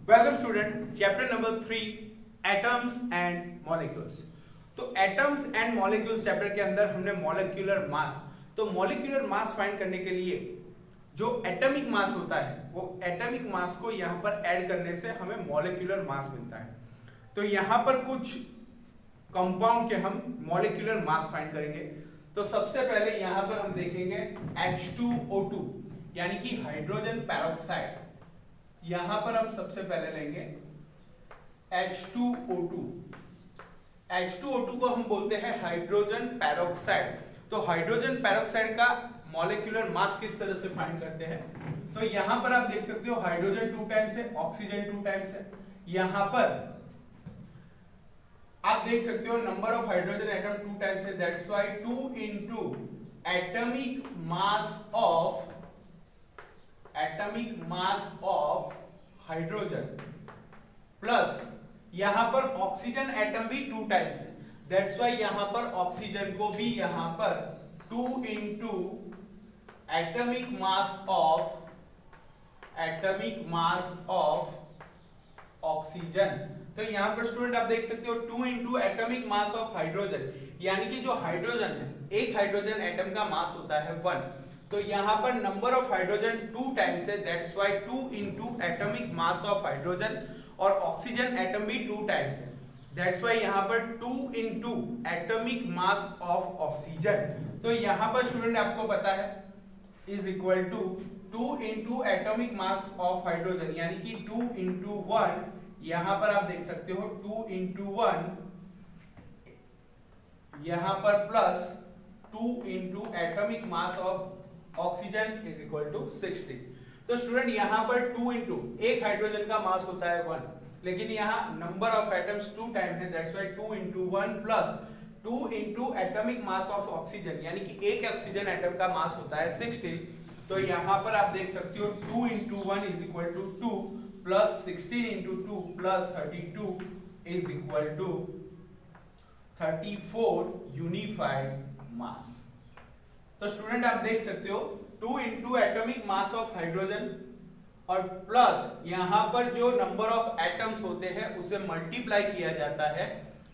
Welcome student, chapter number 3 atoms and molecules. तो atoms and molecules chapter के अंदर हमने मॉलिक्यूलर मास, तो मॉलिक्यूलर मास फाइंड करने के लिए जो एटॉमिक मास होता है वो एटॉमिक मास को यहाँ पर ऐड करने से हमें मॉलिक्यूलर मास मिलता है। तो यहाँ पर कुछ कंपाउंड के हम मॉलिक्यूलर मास फाइंड करेंगे। तो सबसे पहले यहाँ पर हम देखेंगे H2O2 यानी कि हाइड्रोजन पेरोक्साइड। यहां पर हम सबसे पहले लेंगे H2O2। H2O2 को हम बोलते हैं हाइड्रोजन पेरोक्साइड। तो हाइड्रोजन पेरोक्साइड का मॉलिक्यूलर मास किस तरह से फाइंड करते हैं, तो यहां पर आप देख सकते हो हाइड्रोजन 2 टाइम्स है, ऑक्सीजन 2 टाइम्स है। यहां पर आप देख सकते हो number of hydrogen atom 2 times है, that's why 2 into atomic mass of hydrogen plus यहां पर ऑक्सीजन एटम भी 2 टाइम्स है, दैट्स व्हाई यहां पर ऑक्सीजन को भी यहां पर 2 into atomic mass of oxygen. तो यहां पर स्टूडेंट आप देख सकते हो 2 into atomic mass of hydrogen, यानी कि जो हाइड्रोजन है, एक हाइड्रोजन एटम का मास होता है 1, तो यहां पर नंबर ऑफ हाइड्रोजन 2 टाइम्स है, that's why 2 into atomic mass of hydrogen, और ऑक्सीजन एटम भी 2 टाइम्स है, दैट्स व्हाई यहां पर 2 into atomic mass of oxygen. तो यहां पर स्टूडेंट आपको पता है is equal to 2 into atomic mass of hydrogen, यानी कि 2 into 1, यहां पर आप देख सकते हो 2 into 1 यहां पर plus 2 into atomic mass of oxygen is equal to 60। तो स्टूडेंट यहां पर 2 into एक हाइड्रोजन का मास होता है 1, लेकिन यहां नंबर ऑफ एटम्स 2 टाइम है, that's why 2 into 1 plus 2 into atomic mass of oxygen, यानी कि एक ऑक्सीजन एटम का मास होता है 60। तो यहां पर आप देख सकते हो 2 into 1 is equal to 2 plus 16 into 2 plus 32 is equal to 34 unified mass. तो स्टूडेंट आप देख सकते हो 2 into atomic mass of hydrogen और प्लस यहां पर जो नंबर ऑफ एटम्स होते हैं उसे मल्टीप्लाई किया जाता है,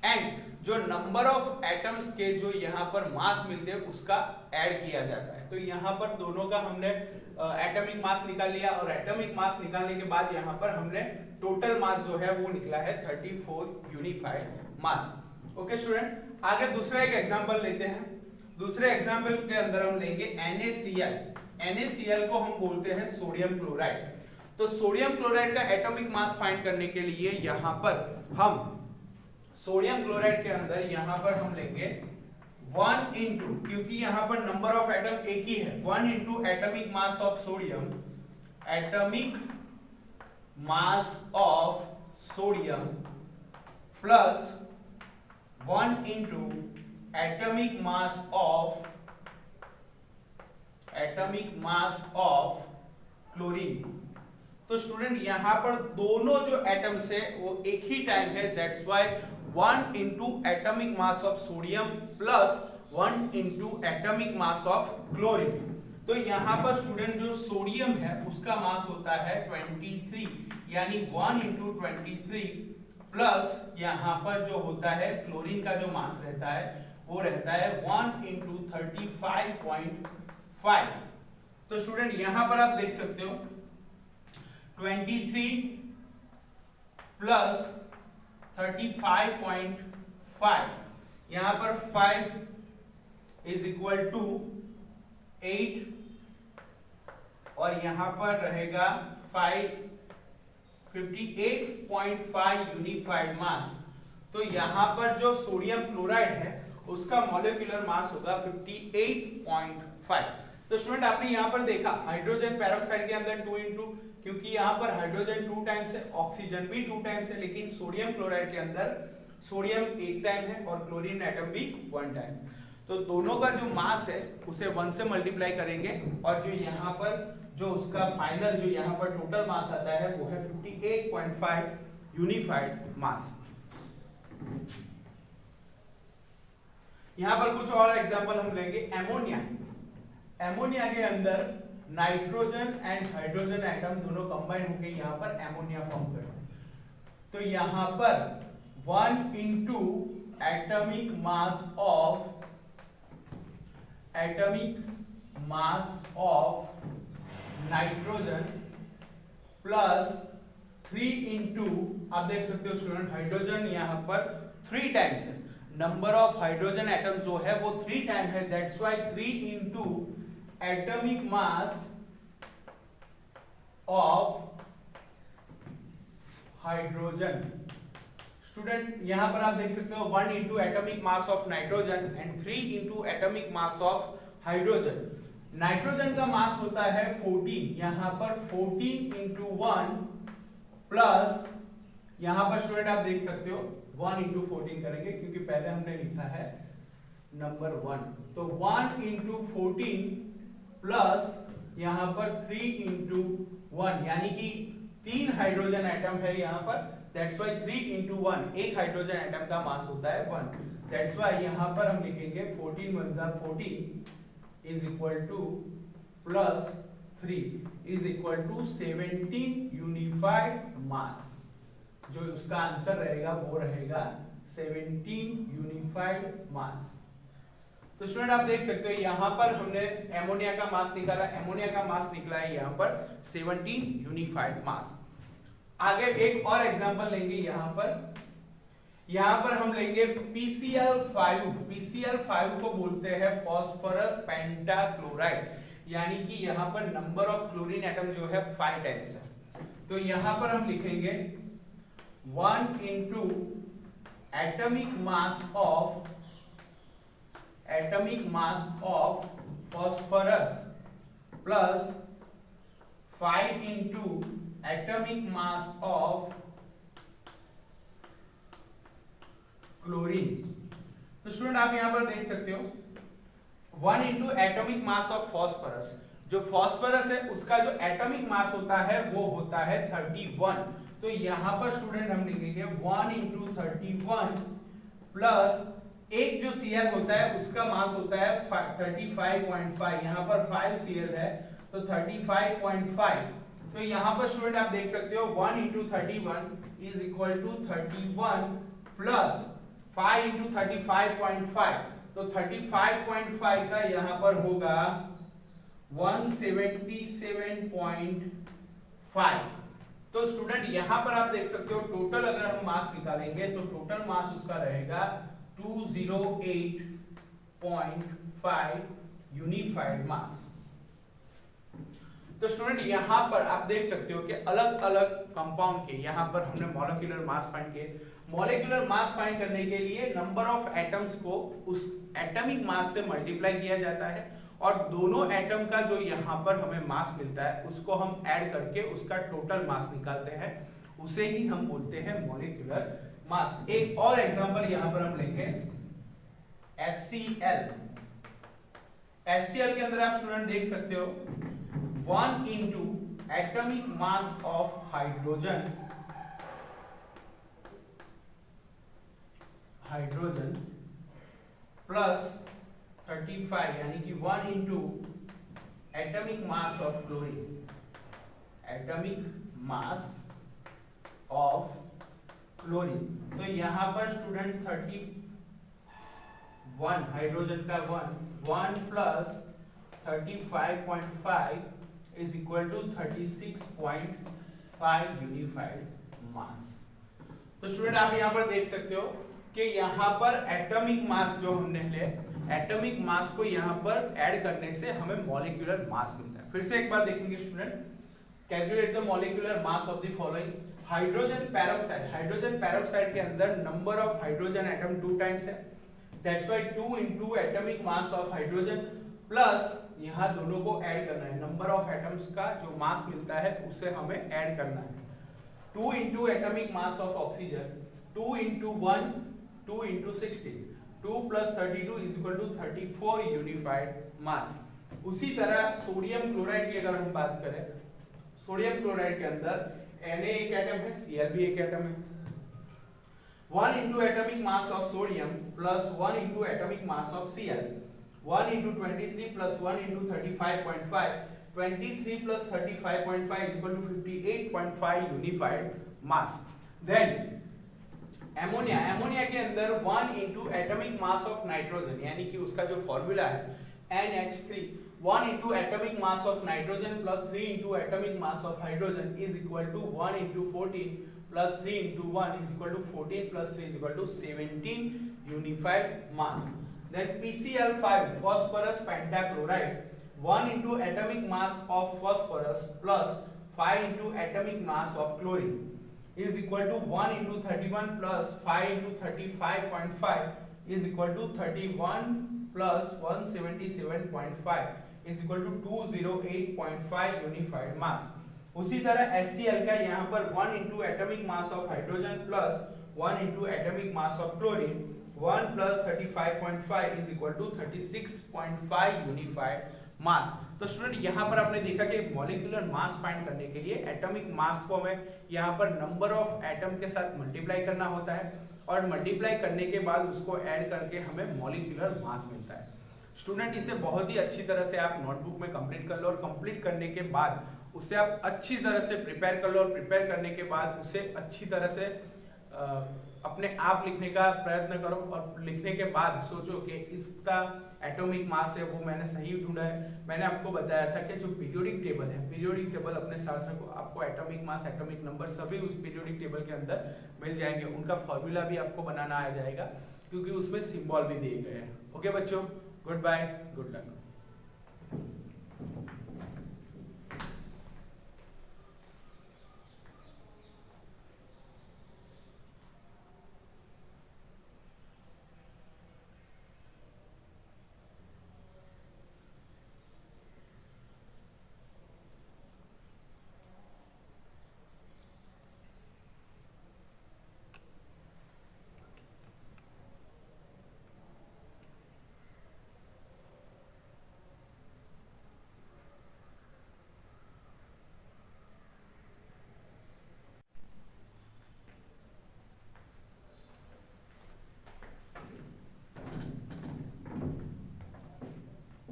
एंड जो नंबर ऑफ एटम्स के जो यहां पर मास मिलते हैं उसका ऐड किया जाता है। तो यहां पर दोनों का हमने एटॉमिक मास निकाल लिया, और एटॉमिक मास निकालने के बाद यहां पर हमने टोटल मास जो है वो निकला है 34 यूनिफाइड मास। ओके स्टूडेंट, आगे दूसरा एक एग्जांपल लेते हैं। दूसरे एग्जांपल के अंदर हम लेंगे NaCl। NaCl को हम बोलते हैं सोडियम क्लोराइड। तो सोडियम क्लोराइड का एटॉमिक मास फाइंड करने के लिए यहां पर हम सोडियम क्लोराइड के अंदर यहां पर हम लेंगे 1 into, क्योंकि यहां पर नंबर ऑफ एटम एक ही है, 1 into atomic mass of sodium, atomic mass of sodium plus 1 into atomic mass of chlorine. तो स्टूडेंट यहां पर दोनों जो एटम्स है वो एक ही टाइम है, that's why 1 into atomic mass of sodium plus 1 into atomic mass of chlorine. तो यहां पर स्टूडेंट जो सोडियम है उसका मास होता है 23, यानी 1 into 23 प्लस यहां पर जो होता है क्लोरीन का जो मास रहता है वो रहता है 1 into 35.5। तो स्टूडेंट यहां पर आप देख सकते हो 23 प्लस 35.5, यहां पर 5 इज इक्वल टू 8, और यहां पर रहेगा 58.5 यूनिफाइड मास। तो यहां पर जो सोडियम क्लोराइड है उसका मॉलिक्यूलर मास होगा 58.5। तो स्टूडेंट आपने यहां पर देखा हाइड्रोजन पेरोक्साइड के अंदर 2 into, क्योंकि यहां पर हाइड्रोजन 2 टाइम्स है, ऑक्सीजन भी 2 टाइम्स है, लेकिन सोडियम क्लोराइड के अंदर सोडियम 1 टाइम है और क्लोरीन एटम भी 1 टाइम। तो दोनों का जो मास है उसे 1 से मल्टीप्लाई करेंगे, और जो यहां पर जो उसका फाइनल जो यहां पर टोटल मास आता है वो है 58.5 यूनिफाइड मास। यहां पर कुछ और एग्जांपल हम लेंगे। एमोनिया। एमोनिया के अंदर नाइट्रोजन एंड हाइड्रोजन एटम दोनों कंबाइन होकर यहाँ पर एमोनिया फॉर्म करते हैं। तो यहां पर 1 into atomic mass of nitrogen plus 3 into, आप देख सकते हो स्टूडेंट हाइड्रोजन यहां पर 3 टाइम्स है, नंबर ऑफ हाइड्रोजन एटम्स जो है वो 3 टाइम है, that's why 3 into atomic mass of hydrogen. Student यहां पर आप देख सकते हो 1 into atomic mass of nitrogen and 3 into atomic mass of hydrogen. Nitrogen का मास होता है 14, यहां पर 14 इंटू 1 प्लस, यहां पर स्टूडेंट आप देख सकते हो 1 इंटू 14 करेंगे क्योंकि पहले हमने लिखा है नंबर 1, तो 1 इंटू 14 प्लस यहां पर 3 इंटू 1, यानी कि 3 हाइड्रोजन एटम है यहां पर, दैट्स व्हाई 3 इंटू 1, एक हाइड्रोजन एटम का मास होता है 1, दैट्स व्हाई यहां पर हम लिखेंगे 14 1 जा 14 is equal to plus 3 is equal to 17 unified mass. जो उसका आंसर रहेगा वो रहेगा 17 यूनिफाइड मास। तो स्टूडेंट आप देख सकते हो यहां पर हमने एमोनिया का मास निकाला, एमोनिया का मास निकला है यहां पर 17 यूनिफाइड मास। आगे एक और एग्जांपल लेंगे, यहां पर हम लेंगे PCl5। PCl5 को बोलते हैं फास्फोरस पेंटाक्लोराइड, यानी कि यहां पर नंबर ऑफ क्लोरीन एटम जो है 5 टाइम्स है। तो यहां पर हम लिखेंगे 1 into atomic mass of phosphorus plus 5 into atomic mass of chlorine. तो स्टूडेंट आप यहां पर देख सकते हो 1 into atomic mass of phosphorus, जो फास्फोरस है उसका जो एटॉमिक मास होता है वो होता है 31, तो यहां पर स्टूडेंट हम लिखेंगे 1 इंटू 31 प्लस एक जो Cl होता है उसका मास होता है 35.5, यहां पर 5 Cl है तो 35.5, तो यहां पर स्टूडेंट आप देख सकते हो 1 into 31 is equal to 31 plus 5 into 35.5, तो 35.5 का यहां पर होगा 177.5। तो स्टूडेंट यहां पर आप देख सकते हो टोटल अगर हम मास निकालेंगे तो टोटल मास उसका रहेगा 208.5 यूनिफाइड मास। तो स्टूडेंट यहां पर आप देख सकते हो कि अलग अलग कंपाउंड के यहां पर हमने मॉलिक्यूलर मास फाइंड किए। मॉलिक्यूलर मास फाइंड करने के लिए नंबर ऑफ एटम्स को उस एटॉमिक मास से मल्टीप्लाई किया जाता है और दोनों एटम का जो यहां पर हमें मास मिलता है उसको हम ऐड करके उसका टोटल मास निकालते हैं, उसे ही हम बोलते हैं मॉलिक्यूलर मास। एक और एग्जांपल यहां पर हम लेंगे HCl। HCl के अंदर आप स्टूडेंट देख सकते हो 1 into atomic mass of hydrogen plus 35, यानी कि 1 into atomic mass of chlorine, atomic mass of chlorine. तो यहां पर स्टूडेंट 31 हाइड्रोजन का 1 plus 35.5 is equal to 36.5 unified mass. तो स्टूडेंट आप यहां पर देख सकते हो कि यहां पर एटॉमिक मास जो हमने ले, एटॉमिक मास को यहां पर ऐड करने से हमें मॉलिक्यूलर मास मिलता है। फिर से एक बार देखेंगे student, calculate the molecular mass of the following. Hydrogen peroxide के अंदर number of hydrogen atom 2 times है, that's why 2 into atomic mass of hydrogen plus यहां दोनों को ऐड करना है, नंबर ऑफ एटम्स का जो मास मिलता है उसे हमें ऐड करना है। 2 into atomic mass of oxygen, 2 into 1 2 into 16, 2 plus 32 is equal to 34 unified mass. उसी तरह सोडियम क्लोराइड की अगर हम बात करें, सोडियम क्लोराइड के अंदर Na एक एटम है, Cl भी एक एटम है। 1 into atomic mass of sodium plus 1 into atomic mass of Cl, 1 into 23 plus 1 into 35.5, 23 plus 35.5 is equal to 58.5 unified mass. Then ammonia के अंदर 1 into atomic mass of nitrogen, यानी कि उसका जो फॉर्मूला है NH3, 1 into atomic mass of nitrogen plus 3 into atomic mass of hydrogen is equal to 1 into 14 plus 3 into 1 is equal to 14 plus 3 is equal to 17 unified mass. Then PCl5, phosphorus pentachloride, 1 into atomic mass of phosphorus plus 5 into atomic mass of chlorine is equal to 1 into 31 plus 5 into 35.5 is equal to 31 plus 177.5 is equal to 208.5 unified mass. उसी तरह HCl का यहाँ पर 1 into atomic mass of hydrogen plus 1 into atomic mass of chlorine, 1 plus 35.5 is equal to 36.5 unified mass. तो student यहाँ पर आपने देखा कि मॉलिक्यूलर मास फाइंड करने के लिए एटॉमिक मास को हमें यहाँ पर नंबर ऑफ एटम के साथ मल्टीप्लाई करना होता है और मल्टीप्लाई करने के बाद उसको ऐड करके हमें मॉलिक्यूलर मास मिलता है. स्टूडेंट इसे बहुत ही अच्छी तरह से आप नोटबुक में कंप्लीट कर लो और कंप्लीट करने के बाद उसे आप अच्छी तरह से प्रिपेयर कर लो और प्रिपेयर करने के बाद उसे अच्छी तरह से अपने आप लिखने का प्रयत्न करो और लिखने के बाद सोचो कि इसका एटॉमिक मास है वो मैंने सही ढूंढा है. मैंने आपको बताया था कि जो पीरियोडिक टेबल है, पीरियोडिक टेबल अपने साथ रखो, आपको एटॉमिक मास, एटॉमिक नंबर सभी उस पीरियोडिक टेबल के अंदर मिल जाएंगे. उनका फॉर्मूला भी आपको बनाना आ जाएगा क्योंकि उसमें सिंबल भी दिए गए हैं. ओके बच्चों, good bye, good luck.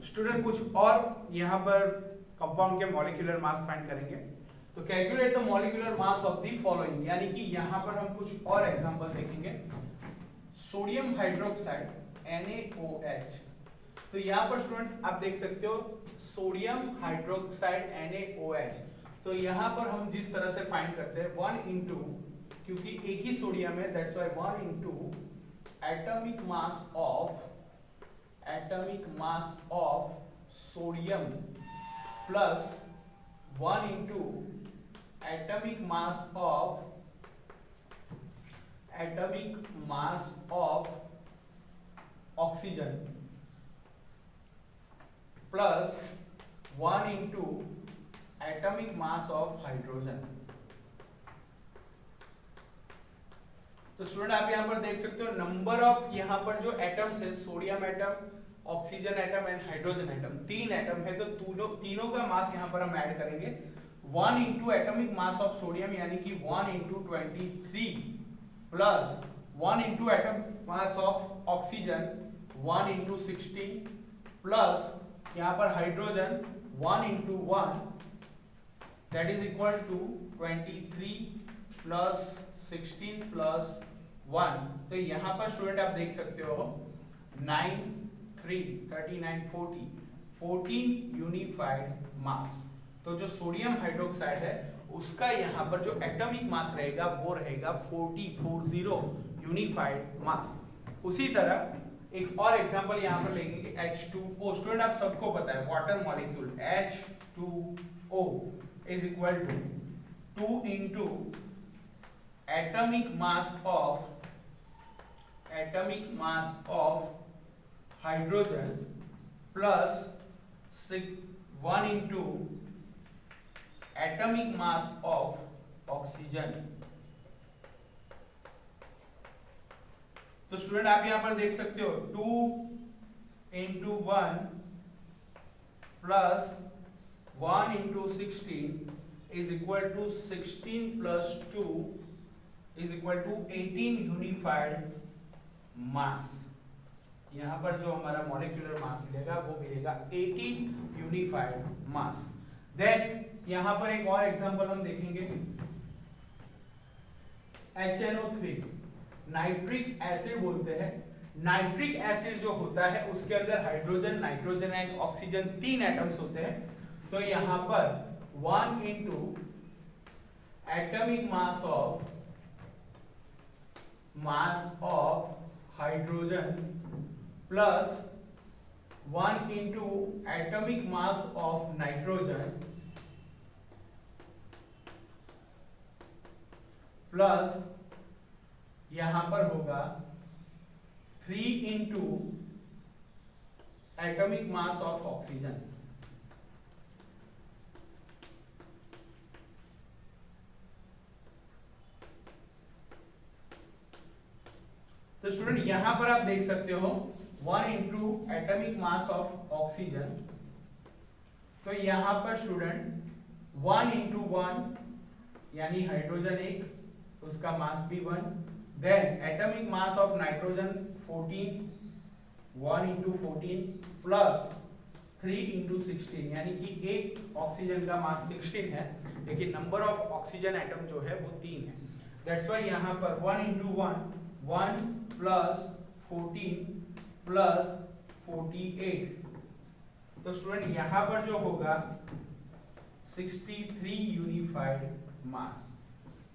Student कुछ और यहाँ पर कंपाउंड के मॉलिक्यूलर मास फाइंड करेंगे. तो calculate the molecular mass of the following, यानी कि यहाँ पर हम कुछ और एग्जांपल देखेंगे. Sodium hydroxide NaOH. तो यहाँ पर स्टूडेंट आप देख सकते हो सोडियम हाइड्रोक्साइड NaOH. तो यहाँ पर हम जिस तरह से फाइंड करते हैं 1 इंटू, क्योंकि एक ही सोडियम है that's why 1 into atomic mass of sodium plus 1 into atomic mass of oxygen plus 1 into atomic mass of hydrogen. तो स्टूडेंट आप यहां पर देख सकते हो नंबर ऑफ यहाँ पर जो एटम्स है, sodium atom, oxygen atom and hydrogen atom, 3 atom है. तो तीनों का मास यहाँ पर हम ऐड करेंगे. 1 into atomic mass of sodium यानी कि 1 into 23 plus 1 into atomic mass of oxygen 1 into 16 plus यहाँ पर hydrogen 1 into 1 that is equal to 23 plus 16 plus 1. तो यहाँ पर स्टूडेंट आप देख सकते हो 9 3 39 40 14 यूनिफाइड मास. तो जो सोडियम हाइड्रोक्साइड है उसका यहाँ पर जो एटॉमिक मास रहेगा वो रहेगा 40 यूनिफाइड मास. उसी तरह एक और एग्जांपल यहाँ पर लेंगे H2O. स्टूडेंट आप सबको पता है water molecule H2O is equal to 2 into atomic mass of hydrogen plus 1 into atomic mass of oxygen. तो स्टूडेंट आप यहां पर देख सकते हो 2 into 1 plus 1 into 16 is equal to 16 plus 2 is equal to 18 unified mass. यहां पर जो हमारा मॉलिक्यूलर मास मिलेगा वो मिलेगा 18 यूनिफाइड मास. देन यहां पर एक और एग्जांपल हम देखेंगे HNO3 नाइट्रिक एसिड बोलते हैं। नाइट्रिक एसिड जो होता है उसके अंदर hydrogen, nitrogen and oxygen 3 atoms होते हैं। तो यहां पर 1 into atomic mass of hydrogen plus 1 into atomic mass of nitrogen plus यहां पर होगा 3 into atomic mass of oxygen. तो स्टूडेंट यहां पर आप देख सकते हो 1 into atomic mass of oxygen. तो यहां पर स्टूडेंट 1 into 1 यानी हाइड्रोजन 1, उसका मास भी 1। Then atomic mass of nitrogen 14, 1 into 14 plus 3 into 16 यानी कि एक ऑक्सीजन का मास 16 है, लेकिन नंबर ऑफ ऑक्सीजन एटम जो है वो 3 है। दैट्स व्हाई यहां पर 1 into 1 प्लस 14 प्लस 48। तो स्टूडेंट यहां पर जो होगा 63 यूनिफाइड मास।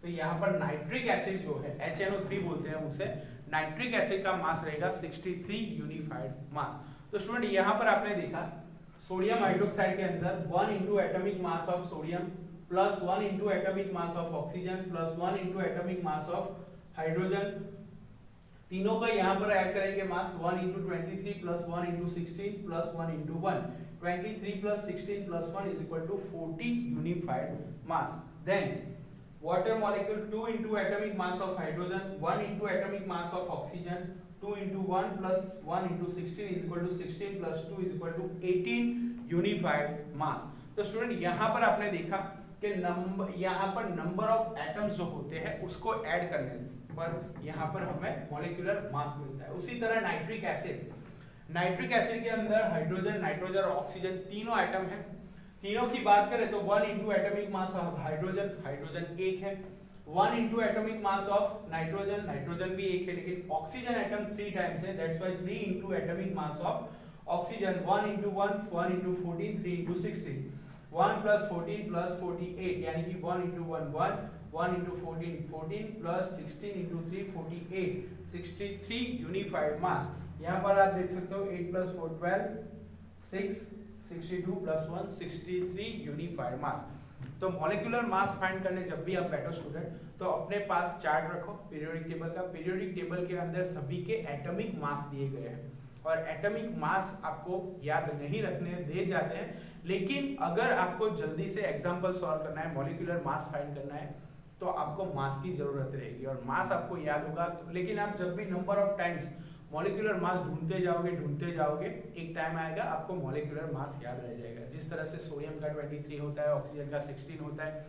तो यहाँ पर नाइट्रिक एसिड जो है HNO3 बोलते हैं उसे, नाइट्रिक एसिड का मास रहेगा 63 यूनिफाइड मास। तो स्टूडेंट यहाँ पर आपने देखा सोडियम हाइड्रोक्साइड के अंदर 1 into atomic mass of sodium plus 1 into atomic mass of oxygen plus 1 into atomic mass of hydrogen, तीनों का यहाँ पर ऐड करेंगे मास 1 into 23 plus 1 into 16 plus 1 into 1, 23 plus 16 plus 1 is equal to 40 unified mass. Then water molecule 2 into atomic mass of hydrogen, 1 into atomic mass of oxygen, 2 into 1 plus 1 into 16 is equal to 16 plus 2 is equal to 18 unified mass. तो student यहाँ पर आपने देखा कि यहाँ पर number of atoms जो होते हैं उसको ऐड करने पर यहाँ पर हमें मॉलिक्यूलर मास मिलता है। उसी तरह नाइट्रिक एसिड के अंदर हाइड्रोजन, नाइट्रोजन और ऑक्सीजन तीनों एटम हैं। तीनों की बात करें तो 1 into atomic mass of hydrogen 1 है, 1 into atomic mass of nitrogen भी 1 है, लेकिन ऑक्सीजन एटम 3 टाइम्स है। That's why 3 into atomic mass of oxygen 1 into 1 into 14, 3 into 16, 1 plus 14 plus 48 यानी कि 1 into 1 into 14 plus 16 into 3 48, 63 unified मास। यहाँ पर आप देख सकते हो 8 plus 4 12, 6 62 plus 1 63 यूनिफाइड मास। तो मॉलिक्यूलर मास फाइंड करने जब भी आप बैठो स्टूडेंट तो अपने पास चार्ट रखो पीरियोडिक टेबल का। पीरियोडिक टेबल के अंदर सभी के एटॉमिक मास दिए गए हैं और एटॉमिक मास आपको याद नहीं रखने दे जाते हैं, लेकिन अगर आपको जल्दी से एग्जांपल सॉल्व करना है, मॉलिक्यूलर मास फाइंड करना है तो आपको मास की जरूरत रहेगी और मास आपको याद होगा। लेकिन आप जब भी number of times molecular mass ढूंढते जाओगे एक टाइम आएगा आपको मॉलिक्यूलर मास याद रह जाएगा। जिस तरह से सोडियम का 23 होता है, ऑक्सीजन का 16 होता है,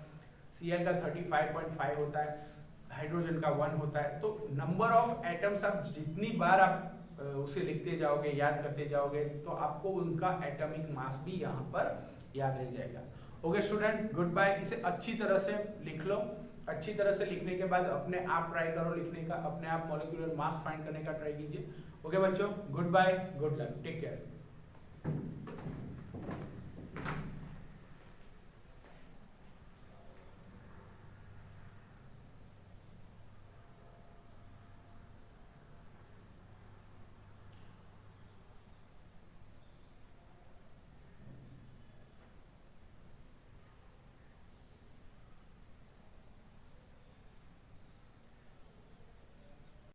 Cl का 35.5 होता है, हाइड्रोजन का 1 होता है। तो नंबर ऑफ एटम्स आप जितनी बार आप उसे लिखते जाओगे, याद करते जाओगे तो आपको उनका एटॉमिक मास भी यहाँ पर याद रह जाएगा। Okay student, good bye. इसे अच्छी तरह से लिख लो। अच्छी तरह से लिखने के बाद अपने आप ट्राई करो लिखने का, अपने आप मॉलिक्यूलर मास फाइंड करने का ट्राई कीजिए। ओके बच्चों, good bye, good luck, take care.